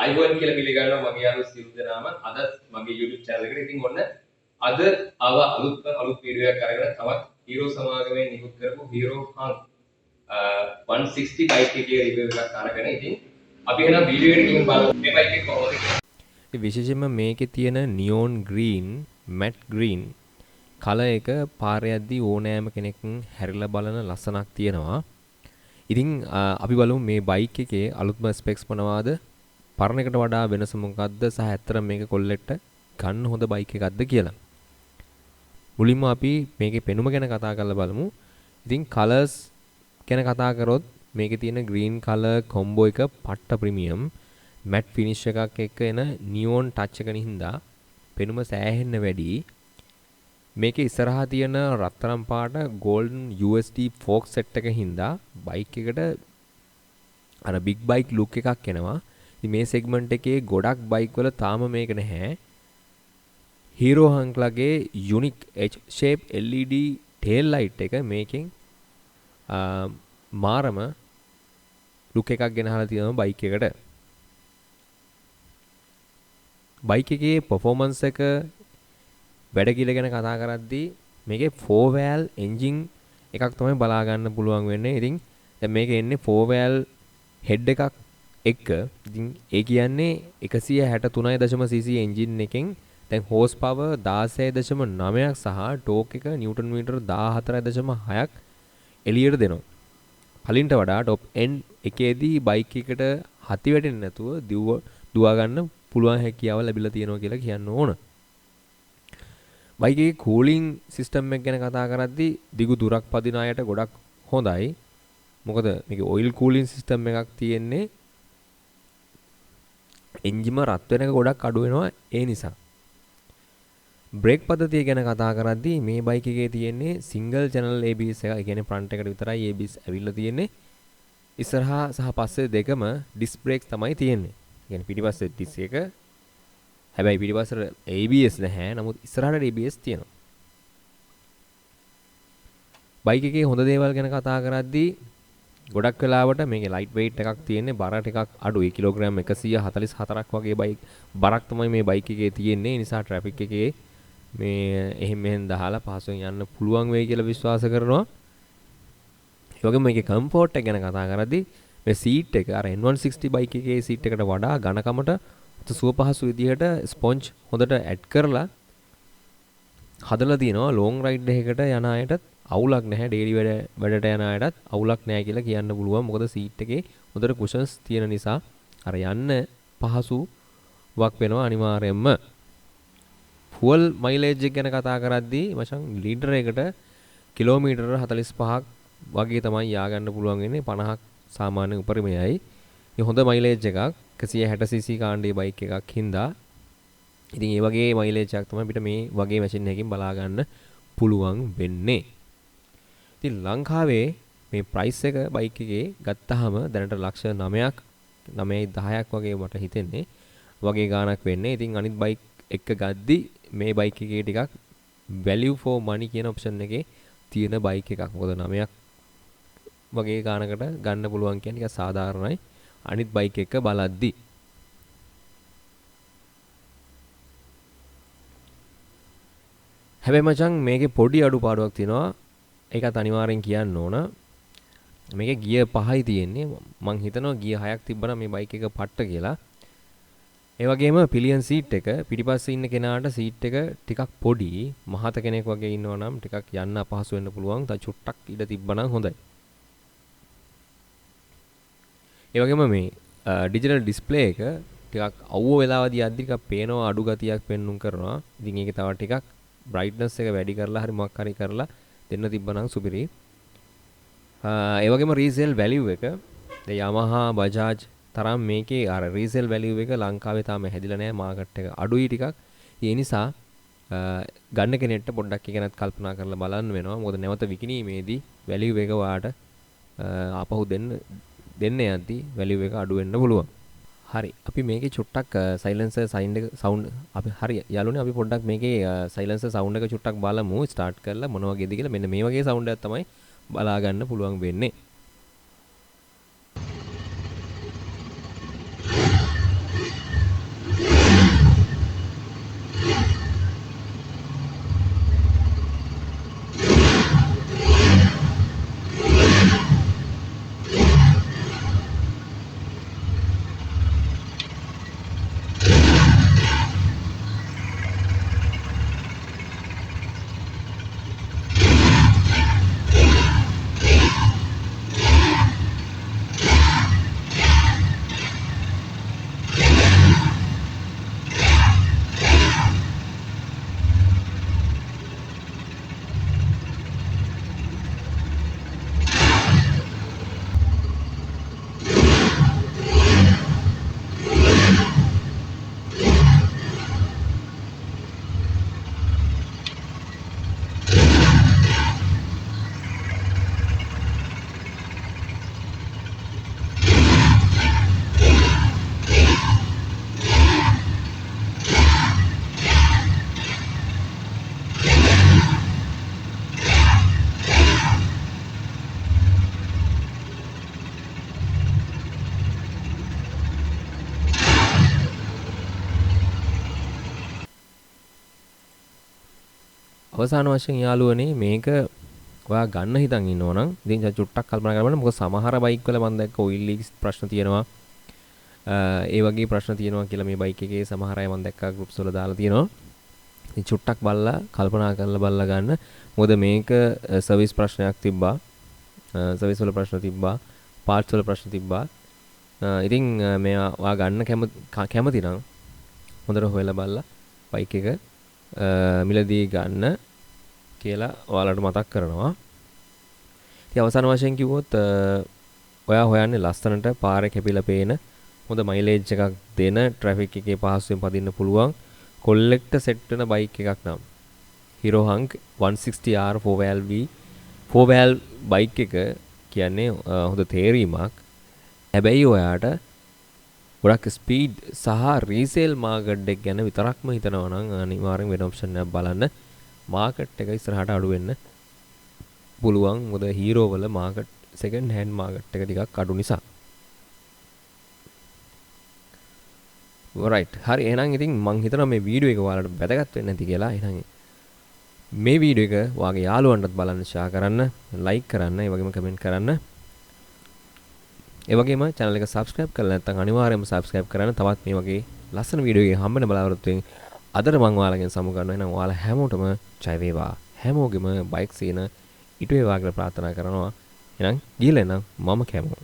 අයිබෝන් කියලා පිළිගන්නවා මගේ යාළුවෝ සියලු දෙනාම අද මගේ YouTube channel එකට. ඉතින් ඔන්න අද අලුත් වීඩියෝ එකක් අරගෙන තවත් හීරෝ සමාගමෙන් නිකුත් කරපු හීරෝ හංක් 160 බයික් එකේ රිවිව් එකක් අරගෙන ඉතින් අපි එහෙනම් වීඩියෝ එකට ගිහින් බලමු මේ බයික් එක කොහොමද කියලා. විශේෂයෙන්ම මේකේ තියෙන නියෝන් ග්‍රීන්, මැට් ග්‍රීන් කලර් එක පාරේ යද්දී ඕනෑම කෙනෙක් හැරිලා බලන ලස්සනක් තියෙනවා. ඉතින් අපි බලමු මේ බයික් එකේ අලුත්ම ස්පෙක්ස් මොනවාද? පරණ එකට වඩා වෙනස මොකක්ද සහ ඇත්තටම මේක කොල්ලෙක්ට ගන්න හොඳ බයික් එකක්ද කියලා. මුලින්ම අපි මේකේ පෙනුම ගැන කතා කරලා බලමු. ඉතින් කලර්ස් ගැන කතා කරොත් මේකේ තියෙන green color combo එක පට්ට ප්‍රීමියම් matte finish එකක් එක්ක එන neon touch එකකින් හින්දා පෙනුම සෑහෙන්න වැඩි. මේකේ ඉස්සරහා තියෙන රත්තරන් පාට golden USD fork set එක හින්දා බයික් එකට අර big bike look එකක් එනවා. ඉතින් මේ segment එකේ ගොඩක් බයික් වල තාම මේක නැහැ. Hero Hunk ලගේ unique H shape LED tail light එක මේකෙන් මාරම ලුක් එකක් ගෙනහලා තියෙනවා බයික් එකට. බයික් එකේ performance එක වැඩ කිල ගැන කතා කරද්දී මේකේ 4 valve engine එකක් තමයි බලා ගන්න පුළුවන් වෙන්නේ. ඉතින් දැන් මේකේ එන්නේ 4 valve head එකක් එක්ක. ඉතින් ඒ කියන්නේ 163.cc engine එකෙන් දැන් horse power 16.9ක් සහ torque එක newton meter 14.6ක් එළියට දෙනවා. කලින්ට වඩා top end එකේදී බයික් එකට හති වැටෙන්නේ නැතුව දුවා ගන්න පුළුවන් හැකියාව ලැබිලා තියෙනවා කියලා කියන්න ඕන. බයික් එකේ කූලින් සිස්ටම් එක ගැන කතා කරද්දී දිගු දුරක් පදින අයට ගොඩක් හොඳයි. මොකද මේකේ ඔයිල් කූලින් සිස්ටම් එකක් තියෙන්නේ. එන්ජිම රත් වෙන එක ගොඩක් අඩු වෙනවා ඒ නිසා. බ්‍රේක් පද්ධතිය ගැන කතා කරද්දී මේ බයික් එකේ තියෙන්නේ සිංගල් channel ABS එක. ඒ කියන්නේ ෆ්‍රන්ට් එකට විතරයි ABS ඇවිල්ලා තියෙන්නේ. ඉස්සරහා සහ පස්සේ දෙකම ඩිස්ක් බ්‍රේක්ස් තමයි තියෙන්නේ. ඒ කියන්නේ පිටිපස්සේ ඩිස්ක් එක. හැබැයි පිටිපස්සට ABS නැහැ. නමුත් ඉස්සරහට ABS තියෙනවා. බයික් එකේ හොඳ දේවල් ගැන කතා කරද්දී ගොඩක් වෙලාවට මේකේ ලයිට් weight එකක් තියෙන්නේ. බර ටිකක් අඩුයි. කිලෝග්‍රෑම් 144ක් වගේ බයික් බරක් තමයි මේ බයික් එකේ තියෙන්නේ. ඒ නිසා ට්‍රැෆික් එකේ මේ එහෙම මෙහෙන් දහලා පහසුවෙන් යන්න පුළුවන් වෙයි කියලා විශ්වාස කරනවා. ඒ වගේම මේකේ කම්ෆෝට් එක ගැන කතා කරද්දී මේ සීට් එක අර N160 බයික් එකේ සීට් එකට වඩා ඝනකමට සුව පහසු විදිහට ස්පොන්ජ් හොඳට ඇඩ් කරලා හදලා තිනවා. ලොං රයිඩ් එකකට යන අයටත් අවුලක් නැහැ. ඩේලි වැඩට යන අයටත් අවුලක් නැහැ කියලා කියන්න පුළුවන්. මොකද සීට් එකේ හොඳට කුෂන්ස් තියෙන නිසා අර යන්න පහසුවක් වෙනවා අනිවාර්යයෙන්ම. ෆුවල් මයිලේජ් එක ගැන කතා කරද්දී මචං ලීටර් එකට කිලෝමීටර 45ක් වගේ තමයි යා ගන්න පුළුවන් වෙන්නේ. 50ක් සාමාන්‍ය උපරිමයයි. මේ හොඳ මයිලේජ් එකක් 160cc කාණ්ඩේ බයික් එකක් හින්දා. ඉතින් ඒ වගේ මයිලේජ් එකක් තමයි අපිට මේ වගේ මැෂින් එකකින් බලා ගන්න පුළුවන් වෙන්නේ. ඉතින් ලංකාවේ මේ ප්‍රයිස් එක බයික් එකේ ගත්තාම දැනට ලක්ෂ 9ක් 9.10ක් වගේ මට හිතෙන්නේ වගේ ගාණක් වෙන්නේ. ඉතින් අනිත් බයික් එක ගද්දි මේ බයික් එකේ ටිකක් value for money කියන ඔප්ෂන් එකේ තියෙන බයික් එකක්. මොකද 9ක් වගේ ගාණකට ගන්න පුළුවන් කියන්නේ ටිකක් සාධාරණයි අනිත් බයික් එක බලද්දි. හැබැයි මචං මේකේ පොඩි අඩුපාඩුවක් තියෙනවා. ඒකත් අනිවාර්යෙන් කියන්න ඕන. මේකේ ගියර් 5යි තියෙන්නේ. මං හිතනවා ගියර් 6ක් තිබ්බනම් මේ බයික් එක පට්ට කියලා. ඒ වගේම පිලියන් සීට් එක පිටිපස්සේ ඉන්න කෙනාට සීට් එක ටිකක් පොඩි. මහත කෙනෙක් වගේ ඉන්නවා නම් ටිකක් යන්න අපහසු වෙන්න පුළුවන්. තව චුට්ටක් ඉඩ තිබ්බනම් හොඳයි. ඒ වගේම මේ ඩිජිටල් ඩිස්ප්ලේ එක ටිකක් අවුව වෙලාවදී අද්දි ටිකක් පේනවා අඩු ගතියක් පෙන්නුම් කරනවා. ඉතින් ඒකේ තව ටිකක් බ්‍රයිට්නස් එක වැඩි කරලා හරි මොකක් හරි කරලා දෙන්න තිබ්බනම් සුපිරි. ඒ වගේම රීසේල් වැලියු එක දැන් Yamaha Bajaj තරම් මේකේ අර රීසේල් වැලියු එක ලංකාවේ තාම හැදිලා නැහැ. මාකට් එක අඩුයි ටිකක්. ඒ නිසා ගන්න කෙනෙක්ට පොඩ්ඩක් එක ගැනත් කල්පනා කරලා බලන්න වෙනවා. මොකද නැවත විකිණීමේදී වැලියු එක වාට ආපහු දෙන්න යද්දී වැලියු එක අඩු වෙන්න පුළුවන්. හරි. අපි මේකේ චුට්ටක් සයිලන්සර් සවුන්ඩ් අපි හරි යාළුවනේ අපි පොඩ්ඩක් මේකේ සයිලන්සර් සවුන්ඩ් එක චුට්ටක් බලමු ස්ටාර්ට් කරලා මොන වගේද කියලා. මෙන්න මේ වගේ සවුන්ඩ් එකක් තමයි බලා ගන්න පුළුවන් වෙන්නේ. අවසාන වශයෙන් යාළුවනේ මේක ඔයා ගන්න හිතන් ඉන්නවනම් ඉතින් චුට්ටක් කල්පනා කරන්න මොකද සමහර බයික් වල මම දැක්ක ඔයිල් ලීක්ස් ප්‍රශ්න තියෙනවා ඒ වගේ ප්‍රශ්න තියෙනවා කියලා මේ බයික් එකේ සමහර අය මම දැක්කා ගෲප්ස් වල දාලා තියෙනවා ඉතින් චුට්ටක් බලලා කල්පනා කරලා බලලා ගන්න මොකද මේක සර්විස් ප්‍රශ්නයක් තිබ්බා සර්විස් වල ප්‍රශ්න තිබ්බා පාර්ට්ස් වල ප්‍රශ්න තිබ්බා ඉතින් මෙයා ඔයා ගන්න කැමති නම් හොඳට හොයලා බලලා බයික් එක මිලදී ගන්න කියලා ඔයාලට මතක් කරනවා. ඉතින් අවසාන වශයෙන් කිව්වොත් ඔයා හොයන්නේ ලස්සනට පාරේ කැපිලා පේන හොඳ මයිලේජ් එකක් දෙන ට්‍රැෆික් එකේ පහසුවෙන් පදින්න පුළුවන් කොල්ලෙක්ට සෙට් වෙන බයික් එකක් නම් Hero Hunk 160R 4 valve bike එක කියන්නේ හොඳ තේරීමක්. හැබැයි ඔයාට ගොඩක් ස්පීඩ් සහ රීසේල් මාකට් එක ගැන විතරක්ම හිතනවා නම් අනිවාර්යෙන් වෙන ඔප්ෂන් එකක් බලන්න. මාකට් එක ඉස්සරහට අඩු වෙන්න පුළුවන්. මොකද හීරෝ වල මාකට් සෙකන්ඩ් හෑන්ඩ් මාකට් එක ටිකක් අඩු නිසා. right හරි එහෙනම් ඉතින් මං හිතනවා මේ වීඩියෝ එක ඔයාලට වැදගත් වෙන්න ඇති කියලා. එහෙනම් මේ වීඩියෝ එක ඔයාගේ යාළුවන්ටත් බලන්න ෂෙයා කරන්න, ලයික් කරන්න, ඒ වගේම කමෙන්ට් කරන්න. ඒ වගේම channel එක subscribe කරලා නැත්නම් අනිවාර්යයෙන්ම subscribe කරන්න. තවත් මේ වගේ ලස්සන වීඩියෝ එකක් හම්බෙන්න බලාපොරොත්තු වෙමින් අදට මම ඔයාලගෙන් සමු ගන්නවා. එහෙනම් ඔයාලා හැමෝටම ජය වේවා. හැමෝගෙම බයික් සීන ඉටු වේවා කියලා ප්‍රාර්ථනා කරනවා. එහෙනම් ගිහලා එනම් මම කැමෝ.